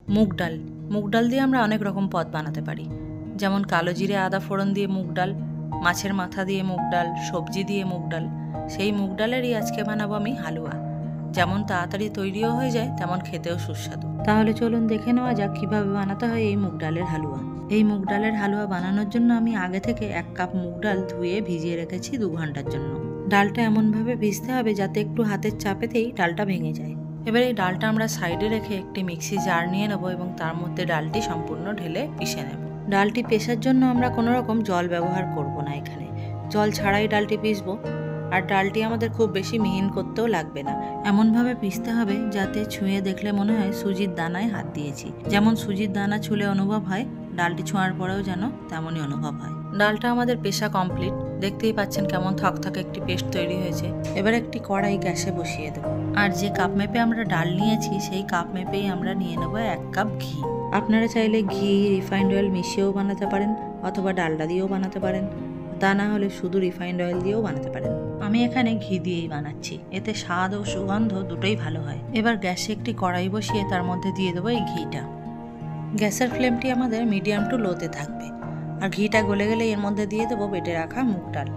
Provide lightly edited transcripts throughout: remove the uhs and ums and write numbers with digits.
মুগ ডাল। মুগ ডাল দিয়ে আমরা অনেক রকম পদ বানাতে পারি, যেমন কালো জিরে আদা ফোড়ন দিয়ে মুগ ডাল, মাছের মাথা দিয়ে মুগ ডাল, সবজি দিয়ে মুগ ডাল। সেই মুগ ডালেরই আজকে বানাবো আমি হালুয়া। যেমন তাড়াতাড়ি তৈরিও হয়ে যায়, তেমন খেতেও সুস্বাদু। তাহলে চলুন দেখে নেওয়া যাক কীভাবে বানাতে হয় এই মুগ ডালের হালুয়া। এই মুগ ডালের হালুয়া বানানোর জন্য আমি আগে থেকে 1 কাপ মুগ ডাল ধুয়ে ভিজিয়ে রেখেছি 2 ঘন্টার জন্য। ডালটা এমনভাবে ভিজতে হবে যাতে একটু হাতের চাপেতেই ডালটা ভেঙে যায়। এবার এই ডালটা আমরা সাইডে রেখে একটি মিক্সি জার নিয়ে নেব এবং তার মধ্যে ডালটি সম্পূর্ণ ঢেলে পিষে নেব। ডালটি পেষার জন্য আমরা কোনো রকম জল ব্যবহার করব না, এখানে জল ছাড়াই ডালটি পিষবো। আর ডালটি আমাদের খুব বেশি মিহিন করতেও লাগবে না, এমনভাবে পিষতে হবে যাতে ছুঁয়ে দেখলে মনে হয় সুজির দানায় হাত দিয়েছি। যেমন সুজির দানা ছুলে অনুভব হয়, ডালটি ছোঁয়ার পরেও যেন তেমনই অনুভব হয়। ডালটা আমাদের পেষা কমপ্লিট। দেখতেই পাচ্ছেন কেমন থকথকে একটি পেস্ট তৈরি হয়েছে। এবার একটি কড়াই গ্যাসে বসিয়ে দেবো। আর যে কাপ মেপে আমরা ডাল নিয়েছি সেই কাপ মেপেই আমরা নিয়ে নেবো 1 কাপ ঘি। আপনারা চাইলে ঘি রিফাইন্ড অয়েল মিশিয়েও বানাতে পারেন, অথবা ডালডা দিয়েও বানাতে পারেন, তা না হলে শুধু রিফাইন্ড অয়েল দিয়েও বানাতে পারেন। আমি এখানে ঘি দিয়েই বানাচ্ছি, এতে স্বাদ ও সুগন্ধ দুটোই ভালো হয়। এবার গ্যাসে একটি কড়াই বসিয়ে তার মধ্যে দিয়ে দেবো এই ঘিটা। গ্যাসের ফ্লেমটি আমাদের মিডিয়াম টু লোতে থাকবে। আর ঘিটা গলে গেলে এর মধ্যে দিয়ে দেবো বেটে রাখা মুগ ডাল।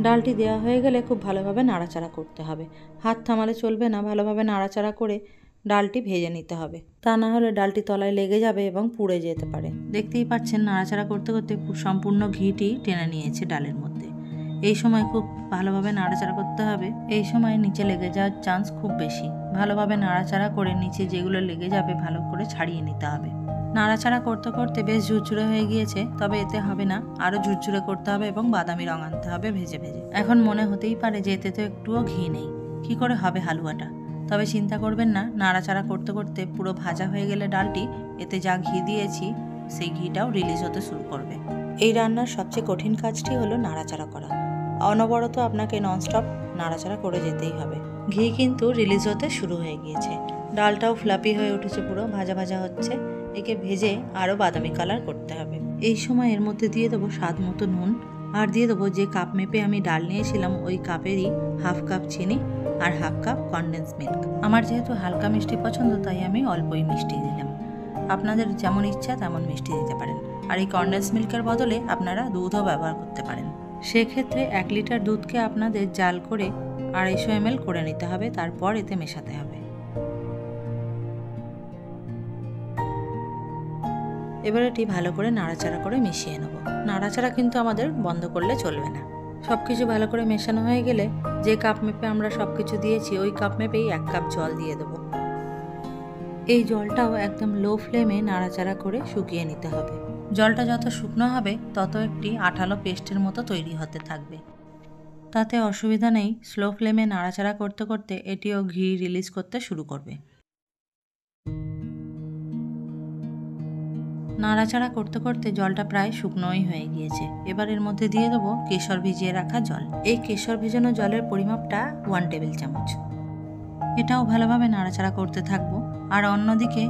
ডালটি দেওয়া হয়ে গেলে খুব ভালোভাবে নাড়াচাড়া করতে হবে, হাত থামালে চলবে না। ভালোভাবে নাড়াচাড়া করে ডালটি ভেজে নিতে হবে, তা না হলে ডালটি তলায় লেগে যাবে এবং পুড়ে যেতে পারে। দেখতেই পাচ্ছেন নাড়াচাড়া করতে করতে সম্পূর্ণ ঘিটি টেনে নিয়েছে ডালের মধ্যে। এই সময় খুব ভালোভাবে নাড়াচাড়া করতে হবে, এই সময় নিচে লেগে যাওয়ার চান্স খুব বেশি। ভালোভাবে নাড়াচাড়া করে নিচে যেগুলো লেগে যাবে ভালো করে ছাড়িয়ে নিতে হবে। নাড়াচাড়া করতে করতে বেশ ঝুরঝুরে হয়ে গিয়েছে, তবে এতে হবে না, আরও ঝুরঝুরে করতে হবে এবং বাদামি রং আনতে হবে ভেজে ভেজে। এখন মনে হতেই পারে যে এতে তো একটুও ঘি নেই, কী করে হবে হালুয়াটা? তবে চিন্তা করবেন না, নাড়াচাড়া করতে করতে পুরো ভাজা হয়ে গেলে ডালটি, এতে যা ঘি দিয়েছি সেই ঘিটাও রিলিজ হতে শুরু করবে। এই রান্নার সবচেয়ে কঠিন কাজটি হলো নাড়াচাড়া করা। অনবরত আপনাকে ননস্টপ নাড়াচাড়া করে যেতেই হবে। ঘি কিন্তু রিলিজ হতে শুরু হয়ে গিয়েছে, ডালটাও ফ্লাপি হয়ে উঠেছে, পুরো ভাজা ভাজা হচ্ছে। একে ভেজে আরও বাদামি কালার করতে হবে। এই সময় এর মধ্যে দিয়ে দেবো স্বাদ মতো নুন, আর দিয়ে দেবো যে কাপ মেপে আমি ডাল নিয়েছিলাম ওই কাপেরই 1/2 কাপ চিনি আর 1/2 কাপ কনডেন্স মিল্ক। আমার যেহেতু হালকা মিষ্টি পছন্দ তাই আমি অল্পই মিষ্টি দিলাম। আপনাদের যেমন ইচ্ছা তেমন মিষ্টি দিতে পারেন। আর এই কনডেন্স মিল্কের বদলে আপনারা দুধও ব্যবহার করতে পারেন। সেক্ষেত্রে 1 লিটার দুধকে আপনাদের জাল করে 250 ml করে নিতে হবে, তারপর এতে মেশাতে হবে। এবার এটি ভালো করে নাড়াচাড়া করে মিশিয়ে নেব। নাড়াচাড়া কিন্তু আমাদের বন্ধ করলে চলবে না। সব কিছু ভালো করে মেশানো হয়ে গেলে যে কাপ মেপে আমরা সব কিছু দিয়েছি ওই কাপ মেপেই 1 কাপ জল দিয়ে দেবো। এই জলটাও একদম লো ফ্লেমে নাড়াচাড়া করে শুকিয়ে নিতে হবে। জলটা যত শুকনো হবে তত একটি আঠালো পেস্টের মতো তৈরি হতে থাকবে। তাতে অসুবিধা নেই, স্লো ফ্লেমে নাড়াচাড়া করতে করতে এটিও ঘি রিলিজ করতে শুরু করবে। নাড়াচাড়া করতে করতে জলটা প্রায় শুকনোই হয়ে গিয়েছে। এবার এর মধ্যে দিয়ে দেবো কেশর ভিজিয়ে রাখা জল। এই কেশর ভেজানো জলের পরিমাপটা 1 টেবিল চামচ। এটাও ভালোভাবে নাড়াচাড়া করতে থাকবো। আর অন্যদিকে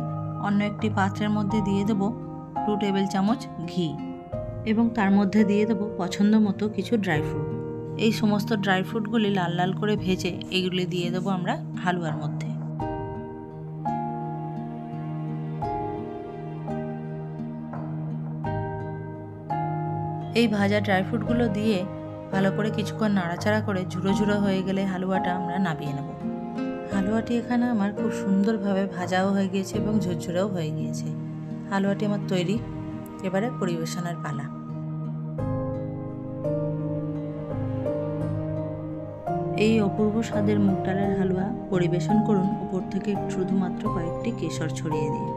অন্য একটি পাত্রের মধ্যে দিয়ে দেবো 2 টেবিল চামচ ঘি এবং তার মধ্যে দিয়ে দেবো পছন্দ মতো কিছু ড্রাই ফ্রুট। এই সমস্ত ড্রাই ফ্রুটগুলি লাল লাল করে ভেজে এইগুলি দিয়ে দেবো আমরা হালুয়ার মধ্যে। এই ভাজা ড্রাই ফ্রুটগুলো দিয়ে ভালো করে কিছুক্ষণ নাড়াচাড়া করে ঝুড়ো ঝুড়ো হয়ে গেলে হালুয়াটা আমরা নামিয়ে নেব। হালুয়াটি এখানে আমার খুব সুন্দরভাবে ভাজাও হয়ে গিয়েছে এবং ঝুরঝুরেও হয়ে গিয়েছে। হালুয়াটি আমার তৈরি, এবারে পরিবেশনের পালা। এই অপূর্ব স্বাদের মুগ ডালের হালুয়া পরিবেশন করুন উপর থেকে শুধুমাত্র কয়েকটি কেশর ছড়িয়ে দিয়ে।